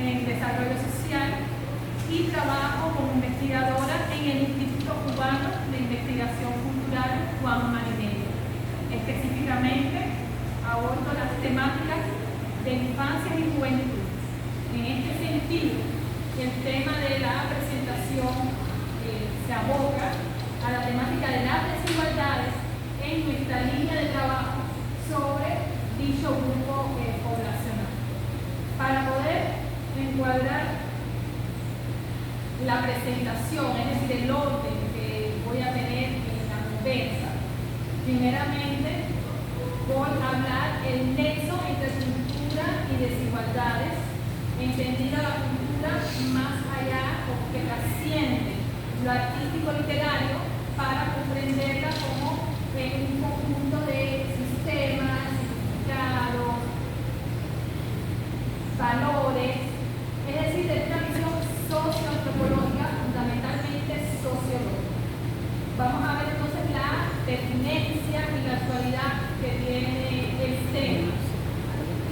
en desarrollo social y trabajo como investigadora en el Instituto Cubano de Investigación Cultural Juan Marinello. Específicamente, abordo las temáticas de infancia y juventud. En este sentido, el tema de la presentación se aboca a la temática de las desigualdades en nuestra línea de trabajo sobre dicho grupo poblacional. Para poder encuadrar la presentación, es decir, el orden que voy a tener en la conversa, primeramente voy a hablar el nexo entre cultura y desigualdades, entendida la cultura más allá o que trasciende lo artístico literario para comprenderla como un conjunto de sistemas, significados, valores, es decir, de una visión socioantropológica, fundamentalmente sociológica. Vamos a ver entonces la pertinencia y la actualidad que tiene el tema.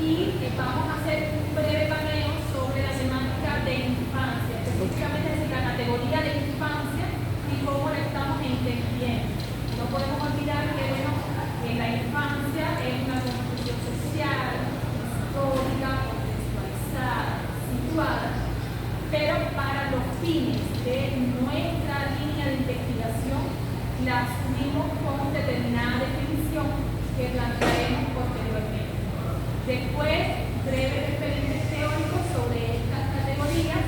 Y vamos a hacer un breve paneo sobre la temática de infancia, específicamente es decir, la categoría de infancia y cómo la estamos entendiendo. No podemos olvidar que la infancia es una construcción social, histórica, contextualizada, situada, pero para los fines de nuestra línea de investigación la asumimos con determinada definición que plantearemos posteriormente. Después, breves referentes teóricos sobre estas categorías,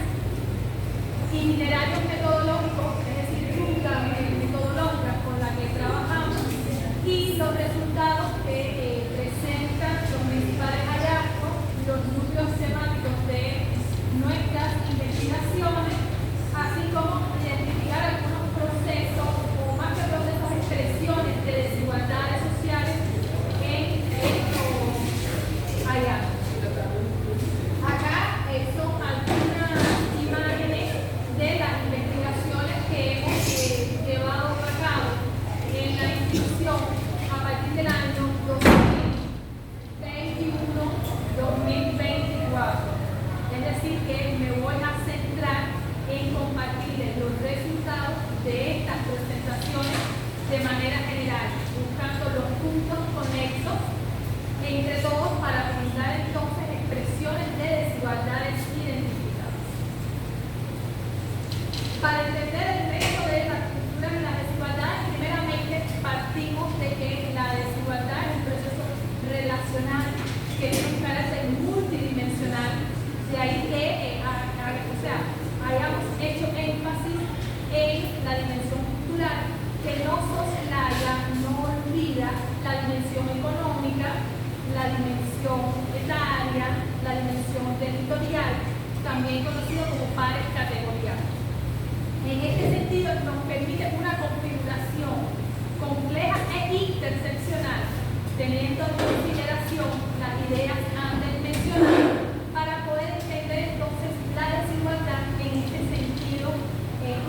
itinerarios metodológicos, es decir, rutas metodológicas con las que trabajamos y los resultados que presentan los principales hallazgos, los núcleos temáticos de nuestras investigaciones, así como identificar algunos procesos, o más que procesos, expresiones de desigualdades sociales en estos hallazgos. Acá son algunas imágenes de las investigaciones que hemos llevado a cabo en la institución a partir del año 2021-2024. Es decir, que me voy a centrar en compartir los resultados de estas presentaciones de manera general, buscando los puntos conexos entre todos para brindar entonces expresiones de desigualdades identificadas. Para entender el resto de las culturas y las desigualdades, primeramente partimos de que la desigualdad es un proceso relacional que tiene un carácter multidimensional. De ahí que hayamos hecho énfasis en la dimensión cultural, que no soslaya, no olvida la dimensión económica, la dimensión etaria, la dimensión territorial, también conocido como pares categoriales. En este sentido, nos permite una configuración compleja e interseccional, teniendo en consideración las ideas antes mencionadas, para poder entender entonces la desigualdad en este sentido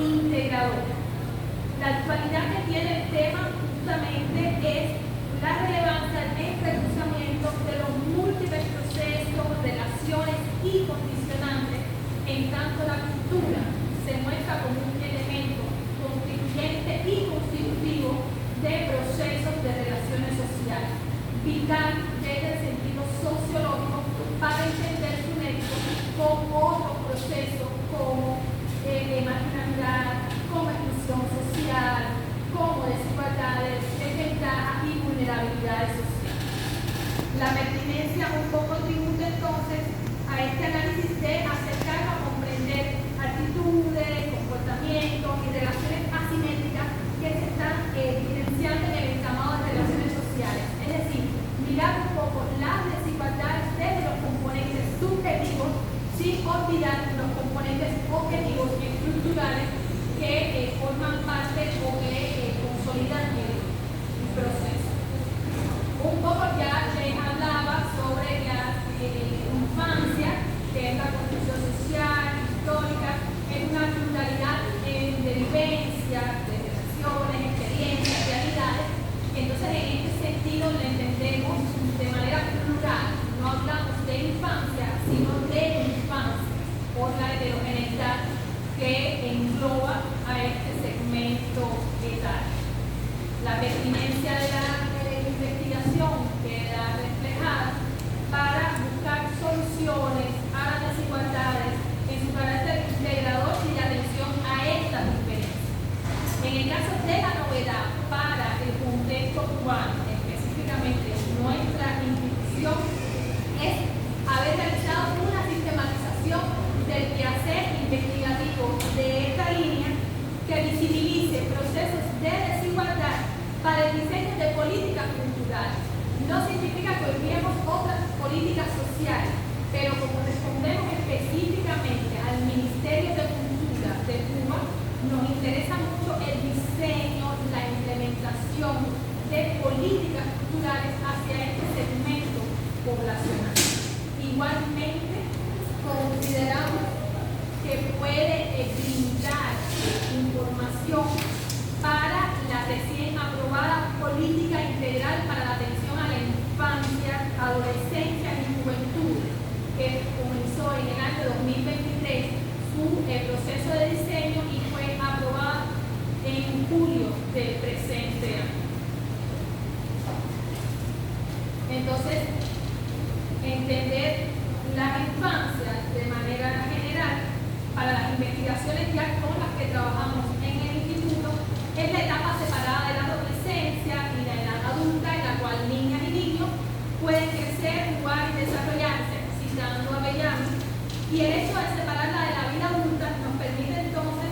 integrador. La actualidad que tiene el tema justamente es la relevancia del cruzamiento de los múltiples procesos, relaciones y condicionantes, en tanto la cultura se muestra como un elemento constituyente y constitutivo de procesos de relaciones sociales, vital desde el sentido sociológico para entender su nexo con otros procesos como marginalidad, como exclusión social, como desigualdades, desventajas y vulnerabilidades sociales. La pertinencia un poco tributa entonces a este análisis de acercar a comprender actitudes, comportamientos y relaciones asimétricas que se están evidenciando en el entramado de relaciones sociales. Es decir, mirar un poco las desigualdades desde los componentes subjetivos sin olvidar los componentes objetivos y estructurales que forman parte o que consolidan el proceso. Un poco ya les hablaba sobre la infancia, que es la construcción social, histórica, es una pluralidad de vivencias, de relaciones, experiencias, realidades. Entonces, en este sentido, lo entendemos de manera plural. No hablamos de infancia, sino de infancias. que engloba a este segmento etario. La pertinencia de la investigación queda reflejada para buscar soluciones a las desigualdades en su carácter integrador y de atención a estas diferencias. En el caso de la novedad para el contexto cubano, específicamente nuestra institución, es haber realizado una sistematización del quehacer investigativo de esta línea que visibilice procesos de desigualdad para el diseño de políticas culturales. No significa que olvidemos otras políticas sociales, pero como respondemos específicamente al Ministerio de Cultura de Cuba, nos interesa mucho el diseño, la implementación de políticas culturales hacia este segmento poblacional. Igualmente, consideramos que puede brindar información para la recién aprobada Política Integral para la Atención a la Infancia, Adolescencia y Juventud, que comenzó en el año 2023 su proceso de diseño y fue aprobada en julio del presente año. Entonces, entender las infancias de manera general para las investigaciones ya con las que trabajamos en el instituto es la etapa separada de la adolescencia y la edad adulta en la cual niñas y niños pueden crecer, jugar y desarrollarse, citando a Bellamy, y el hecho de separarla de la vida adulta nos permite entonces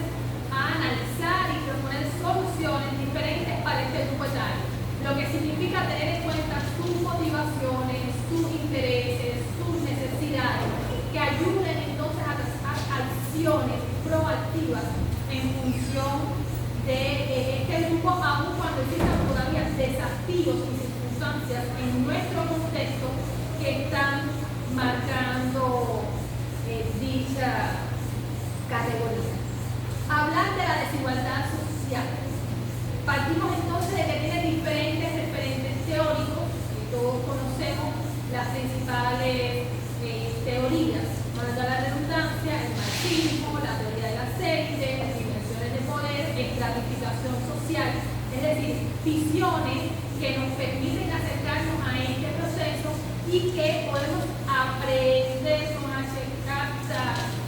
analizar y proponer soluciones diferentes para este grupo etario, lo que significa tener en cuenta sus motivaciones, sus intereses, sus necesidades, que ayuden entonces a trazar acciones proactivas en función de este grupo, aun cuando existan todavía desafíos y circunstancias en nuestro contexto que están marcando dicha categoría. Hablar de la desigualdad social. Partimos entonces de que tiene diferentes referentes teóricos, y todos conocemos las principales teorías, valga la redundancia, el marxismo, la teoría de las élites, dimensiones de poder, estratificación social, es decir, visiones que nos permiten acercarnos a este proceso y que podemos aprender,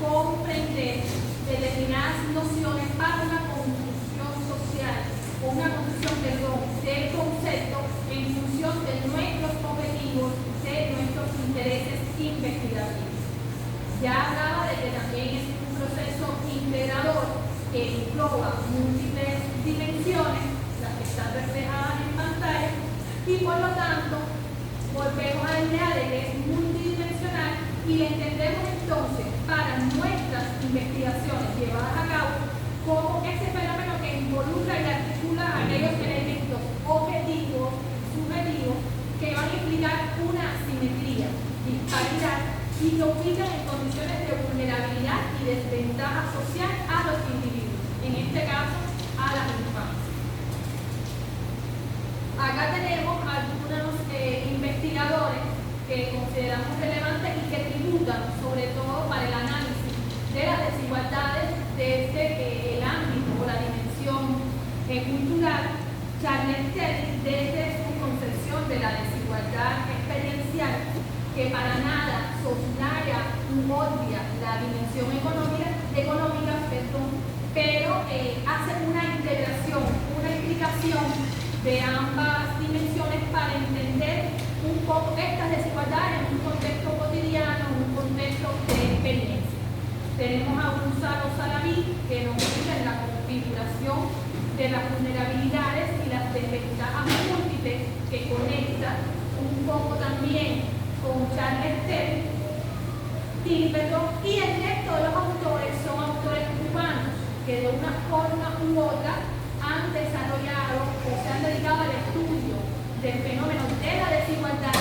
comprender determinadas nociones para una construcción social, o una construcción, del concepto en función de nuestros objetivos, de nuestros intereses investigativos. Ya hablaba de que también es un proceso integrador que engloba múltiples dimensiones, las que están reflejadas en pantalla, y por lo tanto volvemos a la idea de que es multidimensional y le entendemos entonces para nuestras investigaciones llevadas a cabo como ese fenómeno que involucra y articula aquellos elementos objetivos, subjetivos, que van a implicar una asimetría, disparidad y que ubican en condiciones de vulnerabilidad y desventaja social a los individuos, en este caso a las infancias. Acá tenemos algunos investigadores que consideramos relevantes y que tributan sobre todo para el análisis de las desigualdades desde el ámbito o la dimensión cultural. Charles Taylor, desde su concepción de la desigualdad experiencial, que para nada soslaya u obvia la dimensión económica, pero hace una integración, una implicación de ambas dimensiones para entender un poco estas desigualdades en un contexto cotidiano, en un contexto de experiencia. Tenemos a Gonzalo Salamí, que nos ubica en la configuración de las vulnerabilidades y las desventajas múltiples, que conecta un poco también con Charles Taylor, y el resto de los autores son autores cubanos que de una forma u otra han desarrollado o se han dedicado al estudio del fenómeno de la desigualdad,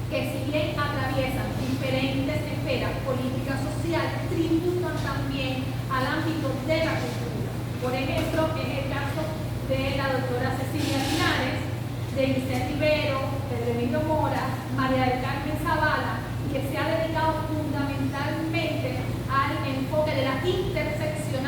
que si bien atraviesan diferentes esferas políticas sociales, tributan también al ámbito de la cultura. Por ejemplo, es el caso de la doctora Cecilia Linares, de Vicente Rivero, Pedro Emilio Mora, María del Carmen Zavala, que se ha dedicado fundamentalmente al enfoque de la intersección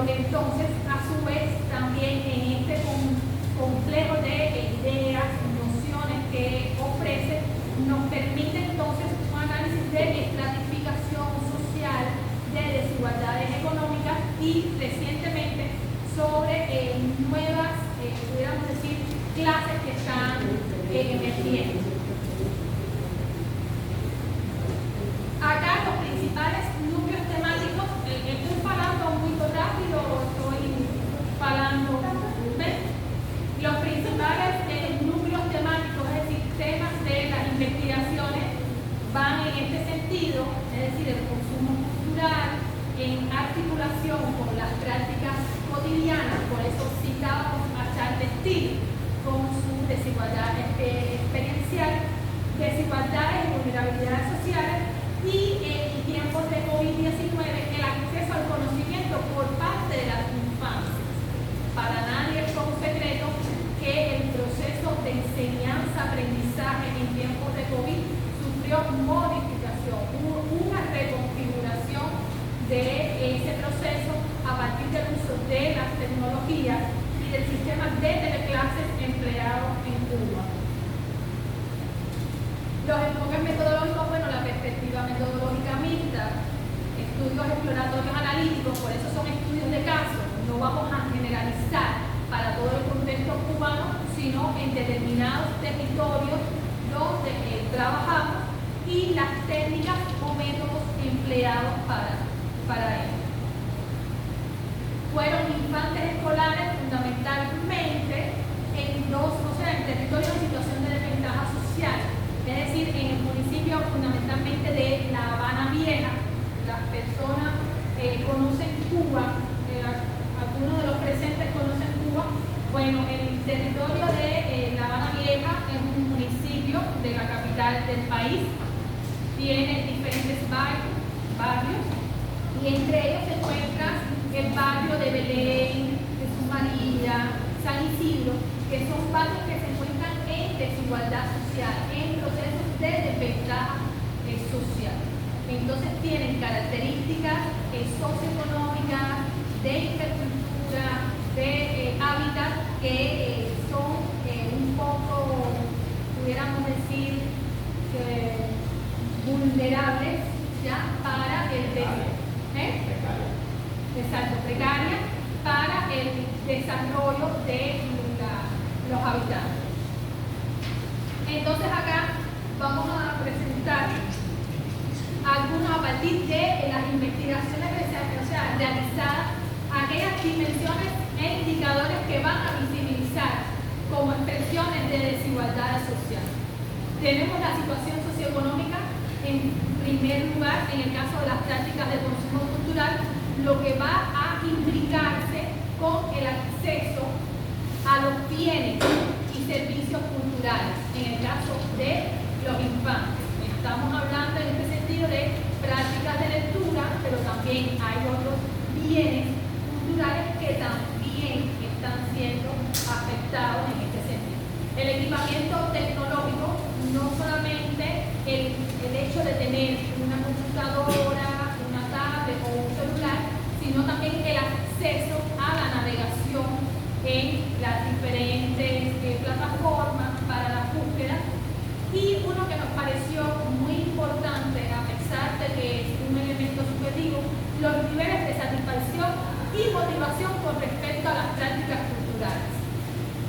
lo que entonces a su vez también en este complejo de ideas, nociones que ofrece, nos permite entonces un análisis de estratificación social, de desigualdades económicas y recientemente sobre nuevas, pudiéramos decir, clases que están emergiendo. Acá los principales núcleos temáticos, estoy parando muy rápido o estoy parando, ¿ven? Los principales núcleos temáticos, es decir, temas de las investigaciones van en este sentido, es decir, el consumo cultural en articulación con las prácticas cotidianas, por eso citábamos a Charles Steele con su desigualdad experiencial, desigualdades y vulnerabilidades sociales, y en tiempos de COVID-19 el acceso al conocimiento por parte de las infancias. Para nadie es un secreto que el proceso de enseñanza-aprendizaje en tiempos de COVID sufrió modificación, hubo una reconfiguración de ese proceso a partir del uso de las tecnologías y del sistema de teleclases empleado en Cuba. Los enfoques metodológicos, bueno, la perspectiva metodológica mixta, estudios exploratorios analíticos, por eso son estudios de caso, no vamos a generalizar para todo el contexto cubano, sino en determinados territorios donde trabajamos y las técnicas o métodos empleados para ello. Fueron infantes escolares fundamentalmente en territorios en situación de desventaja social, es decir, en el municipio fundamentalmente de La Habana Vieja. Las personas conocen Cuba, algunos de los presentes conocen Cuba. Bueno, el territorio de La Habana Vieja es un municipio de la capital del país, tiene diferentes barrios y entre ellos se encuentra el barrio de Belén, Jesús María, San Isidro, que son barrios que se encuentran en desigualdad social, en procesos de desventaja social. Entonces tienen características socioeconómicas, de infraestructura, de hábitat que son un poco, pudiéramos decir, vulnerables ya para el precaria para el desarrollo de los habitantes. Entonces acá vamos a presentar algunos a partir de las investigaciones realizadas, aquellas dimensiones e indicadores que van a visibilizar como expresiones de desigualdades sociales. Tenemos la situación socioeconómica en primer lugar, en el caso de las prácticas de consumo cultural, lo que va a implicarse con el acceso a los bienes y servicios culturales, en el caso de los infantes. Estamos hablando en este sentido de prácticas de lectura, pero también hay otros bienes culturales que también están siendo afectados en este sentido. El equipamiento tecnológico, no solamente el hecho de tener una computadora, una tablet o un celular, sino también el acceso a la navegación en las diferentes plataformas para la búsqueda. Y uno que nos pareció muy importante, a pesar de que es un elemento subjetivo, los niveles de satisfacción y motivación con respecto a las prácticas culturales.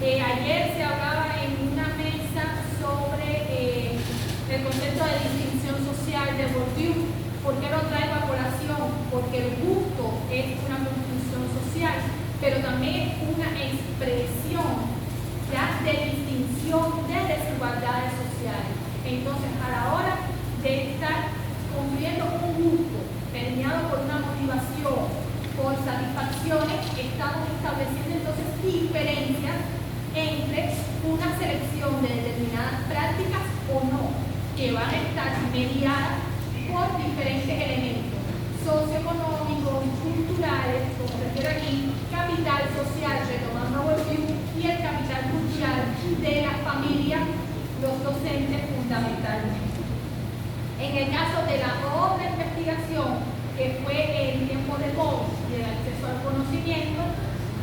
Ayer se hablaba en una mesa sobre el concepto de distinción social de Bourdieu. ¿Por qué lo traigo a colación? Porque el gusto es una construcción social, pero también es una expresión ya de distinción de desigualdades sociales. Entonces, a la hora de estar cumpliendo un gusto permeado por una motivación, por satisfacciones, estamos estableciendo entonces diferencias entre una selección de determinadas prácticas o no, que van a estar mediadas por diferentes elementos socioeconómicos, culturales, como se refiere aquí, capital social, retomando a Bourdieu, y el capital cultural de la familia, los docentes fundamentalmente. En el caso de la otra investigación, que que fue el tiempo de COVID y el acceso al conocimiento,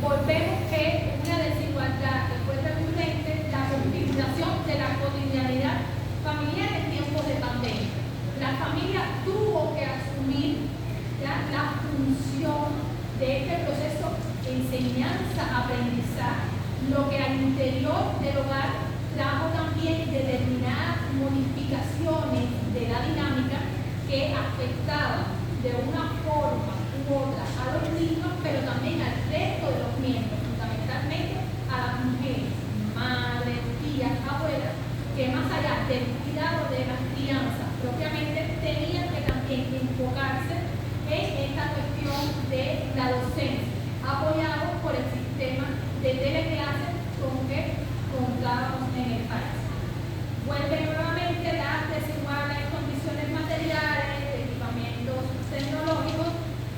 volvemos que una desigualdad que fue recurrente, la configuración de la cotidianidad familiar en tiempos de pandemia. La familia tuvo que asumir la función de este proceso de enseñanza-aprendizaje, lo que al interior del hogar trajo también determinadas modificaciones de la dinámica que afectaban de una forma u otra a los niños, pero también al resto de los miembros, fundamentalmente a las mujeres, madres, tías, abuelas, que más allá del cuidado de las crianzas propiamente tenían que también enfocarse en esta cuestión de la docencia, apoyado por el sistema de teleclases con que contábamos en el país. Vuelven nuevamente las desiguales condiciones materiales, de equipamientos tecnológicos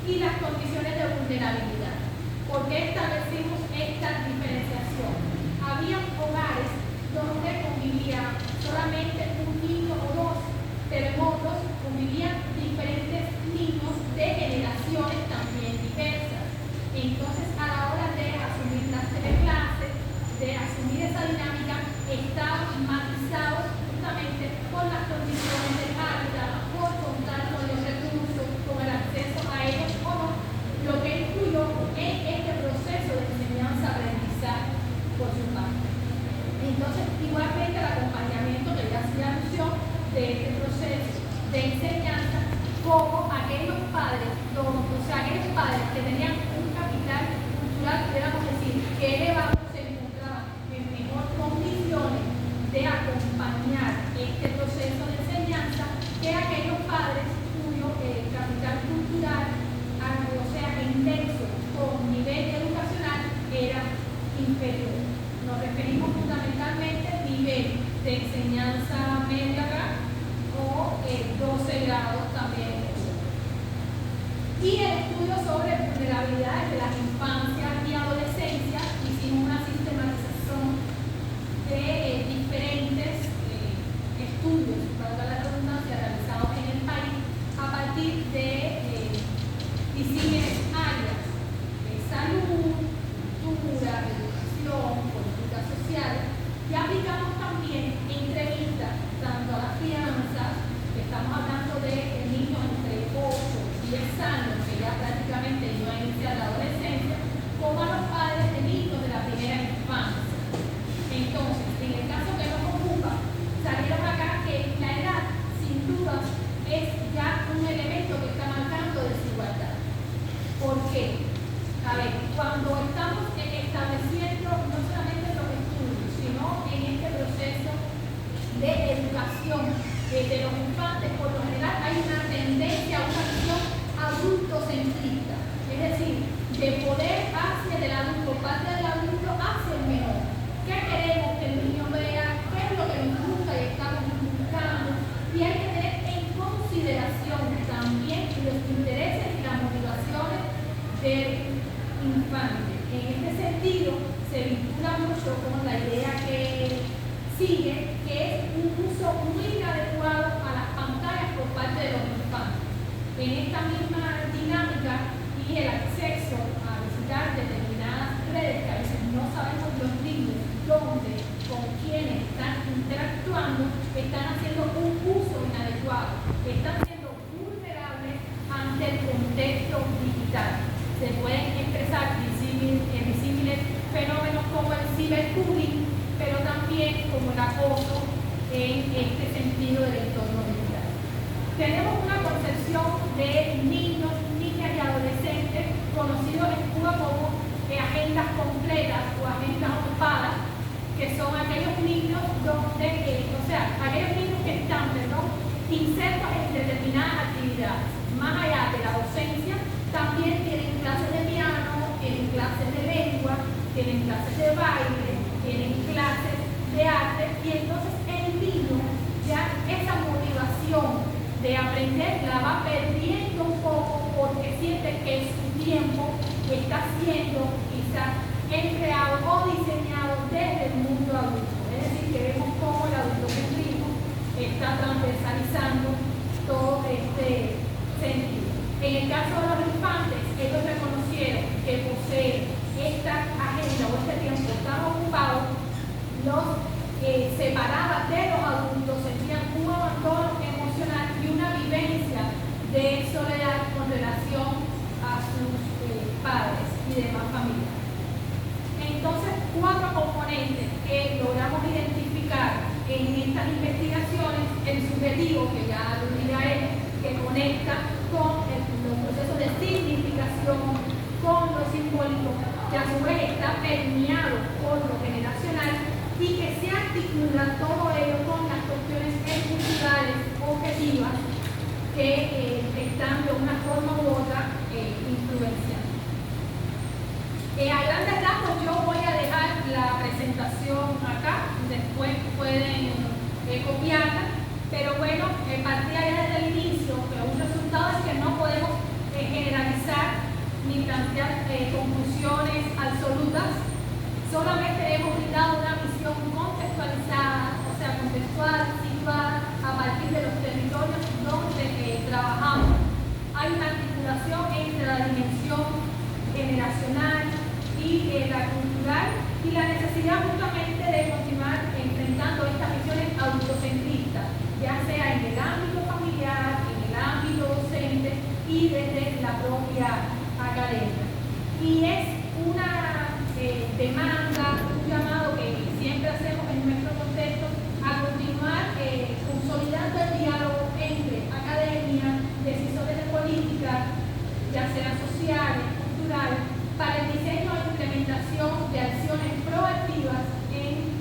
y las condiciones de vulnerabilidad. ¿Por qué establecimos esta diferenciación? Había hogares donde convivían solamente un niño o dos, pero en otros convivían diferentes niños de generaciones también diversas. Entonces, a la hora de asumir las teleclases, de asumir esa dinámica, estaban matizados justamente por las condiciones del hábitat, por contar con los recursos, con el acceso a ellos o no, lo que incluyó en este proceso de enseñanza-aprendizaje por su parte. Entonces, igualmente el acompañamiento que ya hacía alusión de este proceso de enseñanza, como aquellos padres, aquellos padres que tenían un capital cultural, pudiéramos decir, que elevado, se encontraban en mejor condiciones de acompañar este proceso de enseñanza que aquellos padres cuyo capital cultural, o sea, inmenso, con nivel educacional, era inferior. Nos referimos fundamentalmente al nivel de enseñanza media acá o 12 grados también. Y el estudio sobre vulnerabilidades de las infancias y adolescencias, hicimos una sistematización de diferentes estudios, para la redundancia, realizados en el país a partir de disímiles áreas de salud, cultura, educación, políticas sociales, y aplicamos también entrevistas tanto a las crianzas, que estamos hablando de niños entre 8 y 10 años, que ya prácticamente iban a iniciar la adolescencia, como a los padres de niños de la primera infancia. Entonces, en el caso que nos ocupa, salieron acá que la edad, sin dudas, es ya un elemento que está marcando desigualdad. ¿Por qué? A ver, cuando estamos estableciendo no solamente los estudios, sino en este proceso de educación de los infantes, por lo general hay una tendencia a una visión adultocentrista, es decir, de poder hacia el adulto, parte del adulto hacia el menor. ¿Qué queremos que el niño vea? ¿Qué es lo que nos gusta y estamos buscando? Y hay que tener en consideración también los intereses y las motivaciones del infante. En este sentido, se vincula mucho con la idea que sigue, que es un uso muy inadecuado a las pantallas por parte de los infantes. En esta misma dinámica y el acceso a visitar determinadas redes que a veces no sabemos los niños dónde, con quiénes están interactuando, están haciendo un uso inadecuado, están siendo vulnerables ante el contexto digital. Se pueden expresar visibles fenómenos como el ciberbullying, pero también como el acoso en este sentido del entorno digital. Tenemos una concepción de niños, niñas y adolescentes conocidos en Cuba como agendas completas o agendas ocupadas, que son aquellos niños donde, aquellos niños que están, insertos en determinadas actividades. Más allá de la docencia, también tienen clases de piano, tienen clases de lengua, tienen clases de baile, tienen clases de arte, y entonces el niño ya esa motivación de aprender la va perdiendo un poco porque siente que su tiempo está siendo quizás empleado o diseñado desde el mundo adulto. Es decir, que vemos cómo el adultocentrismo está transversalizando todo este sentido. En el caso de los infantes, ellos reconocieron que poseen esta agenda o este tiempo tan ocupado, los separaba de los adultos, sentían un abandono emocional y una vivencia de soledad con relación a sus padres y demás familias. Entonces, 4 componentes que logramos identificar en estas investigaciones: el subjetivo, que ya lo dirá él, que conecta con los procesos de significación, con lo simbólico, que a su vez está permeado por lo generacional y que se articula todo ello con las cuestiones culturales objetivas que están de una forma u otra influenciando. A grandes rasgos yo voy a dejar la presentación acá, después pueden copiarla, pero bueno, partía ya desde el inicio que un resultado es que no podemos generalizar ni plantear conclusiones absolutas. Solamente hemos brindado una visión contextualizada, o sea, contextual, situada a partir de los territorios donde trabajamos. Hay una articulación entre la dimensión generacional y la cultural y la necesidad justamente de continuar enfrentando estas visiones autocentristas, ya sea en el ámbito familiar, en el ámbito docente y desde la propia academia. Y es una demanda, un llamado que siempre hacemos en nuestro contexto a continuar consolidando el diálogo entre academia, decisores de política, ya sean sociales, culturales, para el diseño e implementación de acciones proactivas en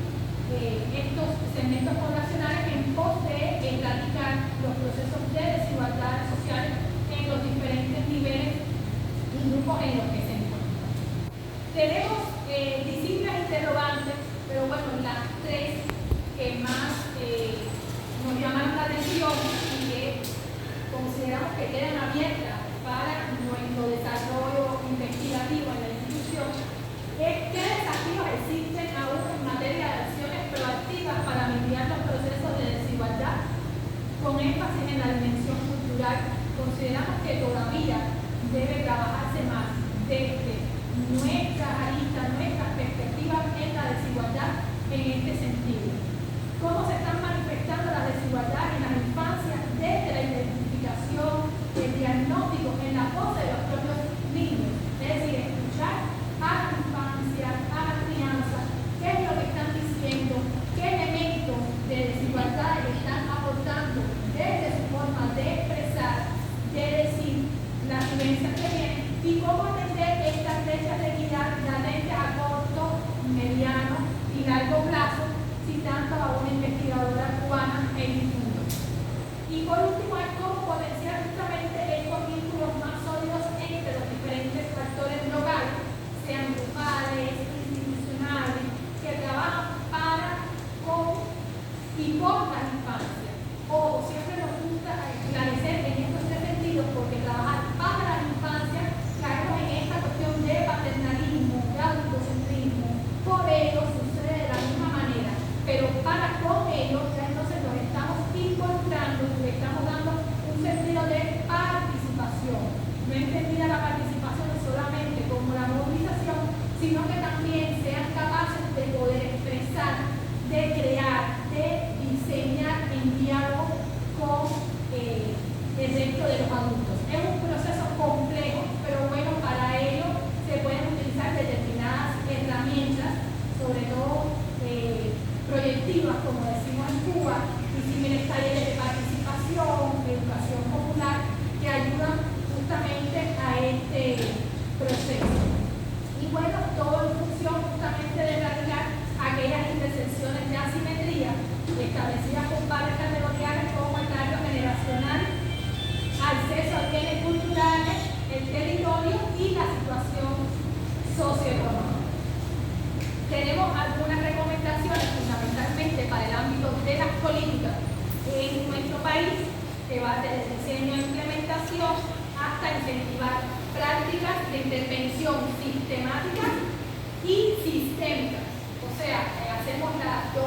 estos segmentos poblacionales en pos de erradicar los procesos de desigualdades sociales en los diferentes niveles y grupos en los que se encuentran. Tenemos distintas interrogantes, pero bueno, las 3 que más nos llamaron la atención y que consideramos que quedan abiertas para nuestro desarrollo investigativo en la institución es qué desafíos existen aún en materia de acciones proactivas para mitigar los procesos de desigualdad. Con énfasis en la dimensión cultural, consideramos que todavía debe trabajarse más desde nuestras aristas, nuestras perspectivas en la desigualdad en este sentido. ¿Cómo se están manifestando las desigualdades en las infancias desde la identificación, el diagnóstico, en la voz de los propios niños? Es decir, escuchar a la infancia, a la crianza, qué es lo que están diciendo, qué elementos de desigualdad están aportando desde su forma de expresar, de decir, las vivencias que tienen y cómo entender estas brechas de equidad latentes a corto, mediano y largo plazo, citando a una investigadora cubana en el mundo. Y por último, es cómo potenciar justamente estos vínculos más sólidos entre los diferentes actores locales, sean grupales, institucionales, que trabajan para, con y por las infancias. O siempre nos gusta esclarecer en estos 3 sentidos, porque trabajar para las infancias caemos en esta cuestión de paternalismo, de adultocentrismo. Por ello sucede de la misma manera, pero para con ellos ya entonces nos estamos involucrando y le estamos dando un sentido de participación. No entendida la participación solamente como la movilización, sino que también sean capaces de poder expresar, de crear, de diseñar en diálogo con el resto de los adultos. Es un proceso complejo, pero bueno, para ello se pueden utilizar determinadas herramientas, sobre todo proyectivas, como decimos en Cuba, y similares talleres de participación, educación popular, que ayudan justamente a este proceso. Y bueno, todo en función justamente de erradicar aquellas intersecciones de asimetría establecidas con padres categoriales como el cambio generacional, acceso a bienes culturales, el territorio y la situación socioeconómica. Tenemos algunas recomendaciones fundamentalmente para el ámbito de las políticas en nuestro país, que va desde el diseño e implementación hasta incentivar prácticas de intervención sistemáticas y sistémicas. O sea, hacemos las 2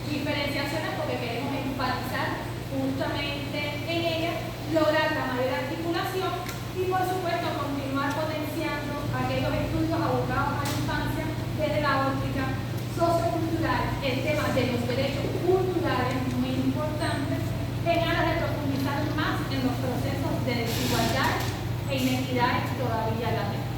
diferenciaciones porque queremos enfatizar justamente en ellas, lograr la mayor articulación y por supuesto, continuar potenciando aquellos estudios abocados a la infancia desde la óptica sociocultural, el tema de los derechos culturales, muy importante, en aras de profundizar más en los procesos de desigualdad e inequidad todavía latentes.